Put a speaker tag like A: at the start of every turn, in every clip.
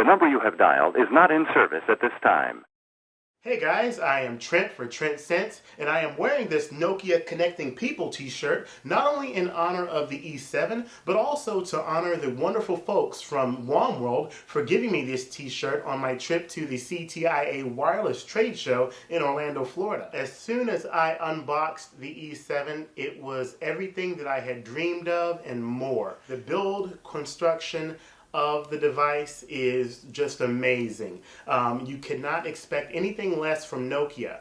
A: The number you have dialed is not in service at this time.
B: Hey guys, I am Trent for Trent Sense, and I am wearing this Nokia Connecting People t-shirt not only in honor of the E7, but also to honor the wonderful folks from WomWorld for giving me this t-shirt on my trip to the CTIA Wireless Trade Show in Orlando, Florida. As soon as I unboxed the E7, it was everything that I had dreamed of and more. The build, construction of the device is just amazing. You cannot expect anything less from Nokia.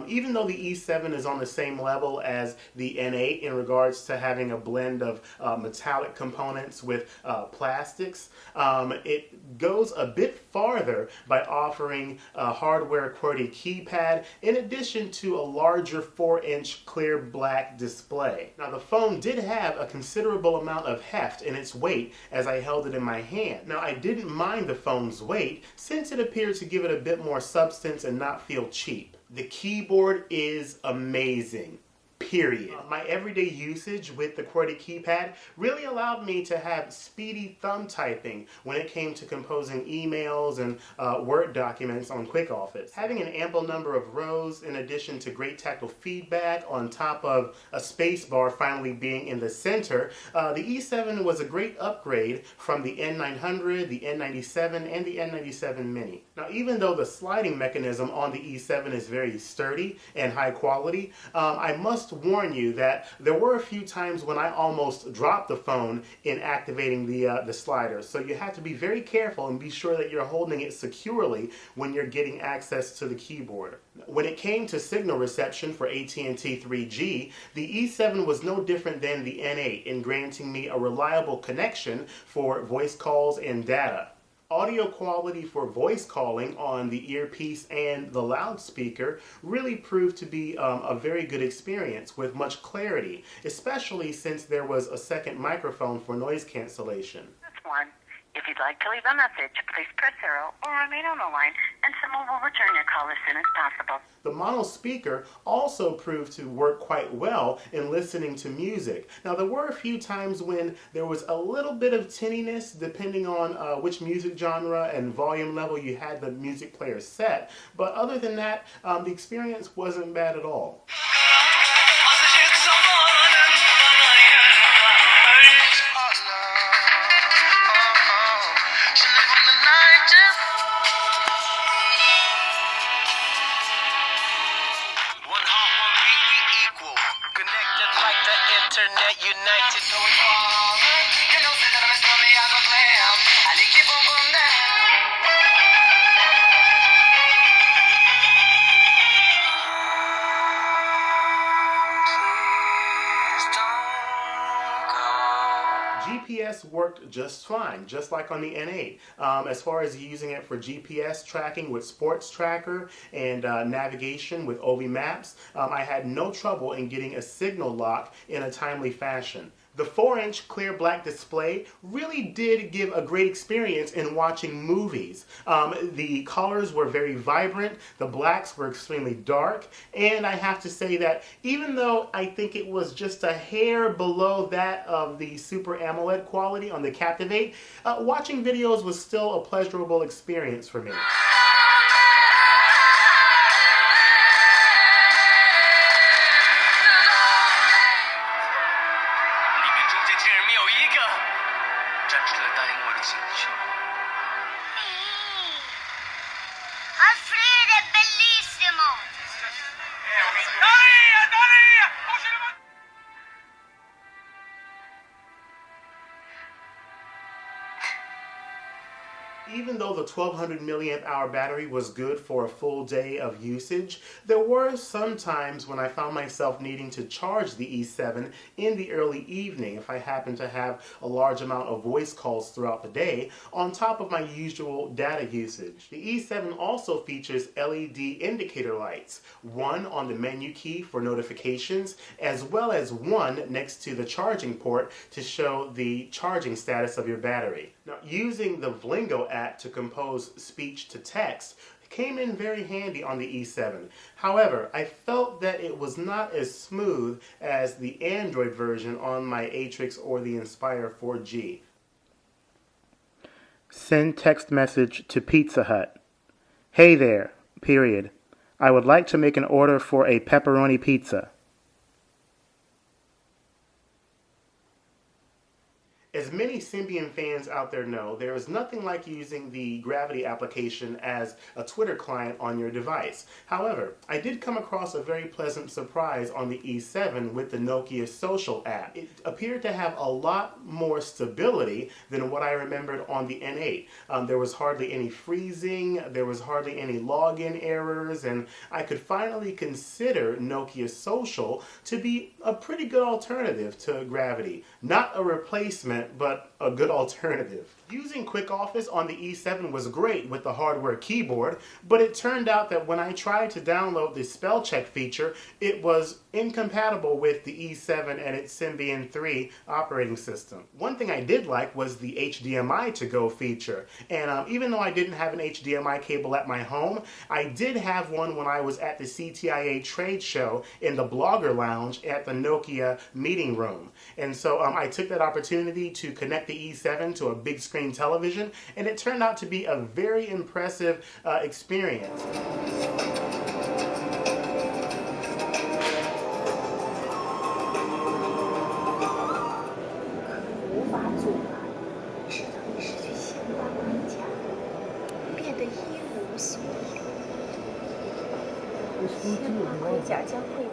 B: Even though the E7 is on the same level as the N8 in regards to having a blend of metallic components with plastics, it goes a bit farther by offering a hardware QWERTY keypad in addition to a larger 4-inch clear black display. Now the phone did have a considerable amount of heft in its weight as I held it in my hand. Now I didn't mind the phone's weight since it appeared to give it a bit more substance and not feel cheap. The keyboard is amazing. Period. My everyday usage with the QWERTY keypad really allowed me to have speedy thumb typing when it came to composing emails and Word documents on QuickOffice. Having an ample number of rows in addition to great tactile feedback on top of a space bar finally being in the center, the E7 was a great upgrade from the N900, the N97, and the N97 Mini. Now even though the sliding mechanism on the E7 is very sturdy and high quality, I must warn you that there were a few times when I almost dropped the phone in activating the slider. So you have to be very careful and be sure that you're holding it securely when you're getting access to the keyboard. When it came to signal reception for AT&T 3G, the E7 was no different than the N8 in granting me a reliable connection for voice calls and data. Audio quality for voice calling on the earpiece and the loudspeaker really proved to be a very good experience with much clarity, especially since there was a second microphone for noise cancellation.
C: That's one. If you'd like to leave a message, please press 0 or remain on the line, and someone will return your call as soon as possible.
B: The mono speaker also proved to work quite well in listening to music. Now there were a few times when there was a little bit of tinniness depending on which music genre and volume level you had the music player set, but other than that, the experience wasn't bad at all.
D: Internet united.
B: GPS worked just fine, just like on the N8. As far as using it for GPS tracking with Sports Tracker and navigation with OV Maps, I had no trouble in getting a signal lock in a timely fashion. The 4-inch clear black display really did give a great experience in watching movies. The colors were very vibrant, the blacks were extremely dark, and I have to say that even though I think it was just a hair below that of the Super AMOLED quality on the Captivate, watching videos was still a pleasurable experience for me. Even though the 1200 milliamp hour battery was good for a full day of usage, there were some times when I found myself needing to charge the E7 in the early evening if I happened to have a large amount of voice calls throughout the day on top of my usual data usage. The E7 also features LED indicator lights, one on the menu key for notifications, as well as one next to the charging port to show the charging status of your battery. Now, using the Vlingo app to compose speech to text came in very handy on the E7. However, I felt that it was not as smooth as the Android version on my Atrix or the Inspire 4G. Send text message to Pizza Hut. Hey there, period. I would like to make an order for a pepperoni pizza. As many Symbian fans out there know, there is nothing like using the Gravity application as a Twitter client on your device. However, I did come across a very pleasant surprise on the E7 with the Nokia Social app. It appeared to have a lot more stability than what I remembered on the N8. There was hardly any freezing, there was hardly any login errors, and I could finally consider Nokia Social to be a pretty good alternative to Gravity. Not a replacement, but a good alternative. Using Quick Office on the E7 was great with the hardware keyboard, but it turned out that when I tried to download the spell check feature, it was incompatible with the E7 and its Symbian 3 operating system. One thing I did like was the HDMI to go feature, and even though I didn't have an HDMI cable at my home, I did have one when I was at the CTIA trade show in the Blogger Lounge at the Nokia meeting room. And so I took that opportunity to connect the E7 to a big screen television, and it turned out to be a very impressive experience.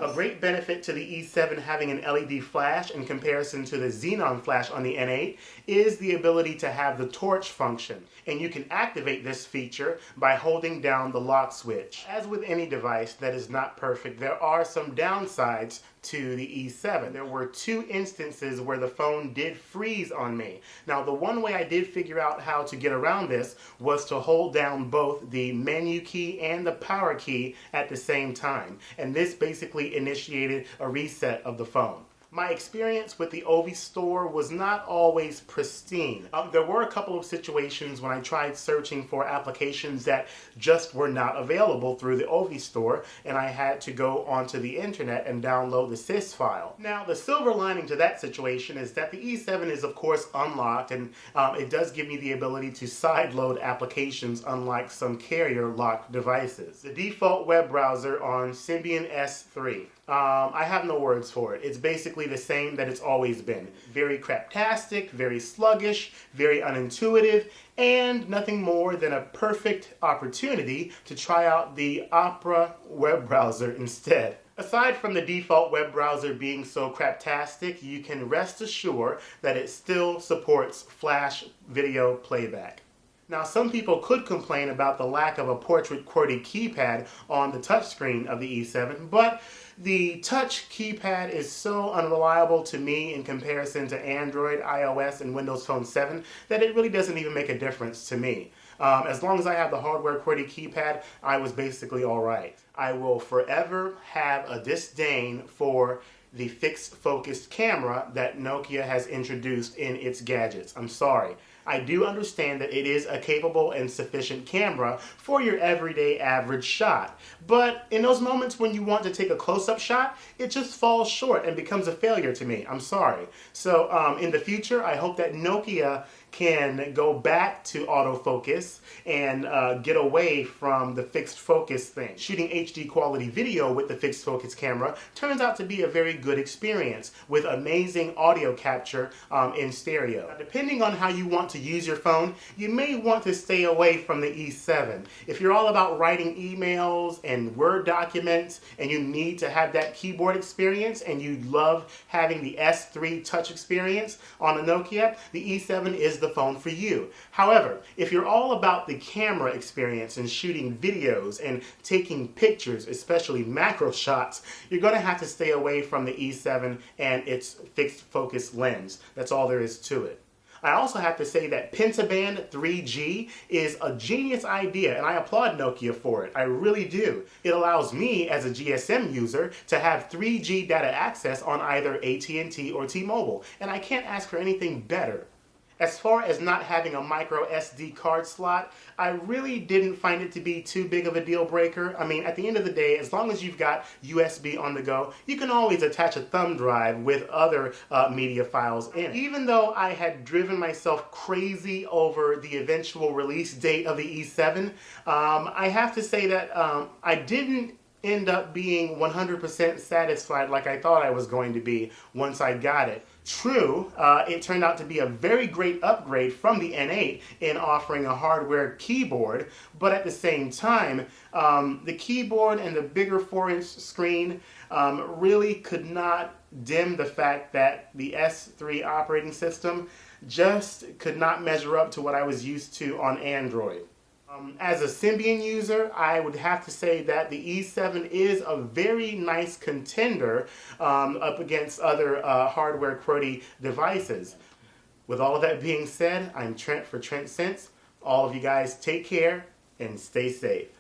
B: A great benefit to the E7 having an LED flash in comparison to the Xenon flash on the N8 is the ability to have the torch function, and you can activate this feature by holding down the lock switch. As with any device that is not perfect, there are some downsides to the E7. There were 2 instances where the phone did freeze on me. Now, the one way I did figure out how to get around this was to hold down both the menu key and the power key at the same time, and this basically initiated a reset of the phone. My experience with the Ovi store was not always pristine. There were a couple of situations when I tried searching for applications that just were not available through the Ovi store, and I had to go onto the internet and download the sys file. Now, the silver lining to that situation is that the E7 is of course unlocked, and it does give me the ability to sideload applications unlike some carrier-locked devices. The default web browser on Symbian S3. I have no words for it. It's basically the same that it's always been. Very craptastic, very sluggish, very unintuitive, and nothing more than a perfect opportunity to try out the Opera web browser instead. Aside from the default web browser being so craptastic, you can rest assured that it still supports flash video playback. Now, some people could complain about the lack of a portrait QWERTY keypad on the touchscreen of the E7, but the touch keypad is so unreliable to me in comparison to Android, iOS, and Windows Phone 7 that it really doesn't even make a difference to me. As long as I have the hardware QWERTY keypad, I was basically all right. I will forever have a disdain for the fixed focused camera that Nokia has introduced in its gadgets. I'm sorry. I do understand that it is a capable and sufficient camera for your everyday average shot. But in those moments when you want to take a close-up shot, it just falls short and becomes a failure to me. I'm sorry. So in the future, I hope that Nokia can go back to autofocus and get away from the fixed focus thing. Shooting HD quality video with the fixed focus camera turns out to be a very good experience with amazing audio capture in stereo. Now, depending on how you want to use your phone, you may want to stay away from the E7. If you're all about writing emails and Word documents and you need to have that keyboard experience and you love having the S3 touch experience on a Nokia, the E7 is the phone for you. However, if you're all about the camera experience and shooting videos and taking pictures, especially macro shots, you're going to have to stay away from the E7 and its fixed focus lens. That's all there is to it. I also have to say that Pentaband 3G is a genius idea, and I applaud Nokia for it. I really do. It allows me, as a GSM user, to have 3G data access on either AT&T or T-Mobile, and I can't ask for anything better. As far as not having a micro SD card slot, I really didn't find it to be too big of a deal breaker. I mean, at the end of the day, as long as you've got USB on the go, you can always attach a thumb drive with other media files in it. Even though I had driven myself crazy over the eventual release date of the E7, I have to say that I didn't end up being 100% satisfied like I thought I was going to be once I got it. True, it turned out to be a very great upgrade from the N8 in offering a hardware keyboard, but at the same time, the keyboard and the bigger 4-inch screen really could not dim the fact that the S3 operating system just could not measure up to what I was used to on Android. As a Symbian user, I would have to say that the E7 is a very nice contender up against other hardware QWERTY devices. With all of that being said, I'm Trent for Trent Sense. All of you guys take care and stay safe.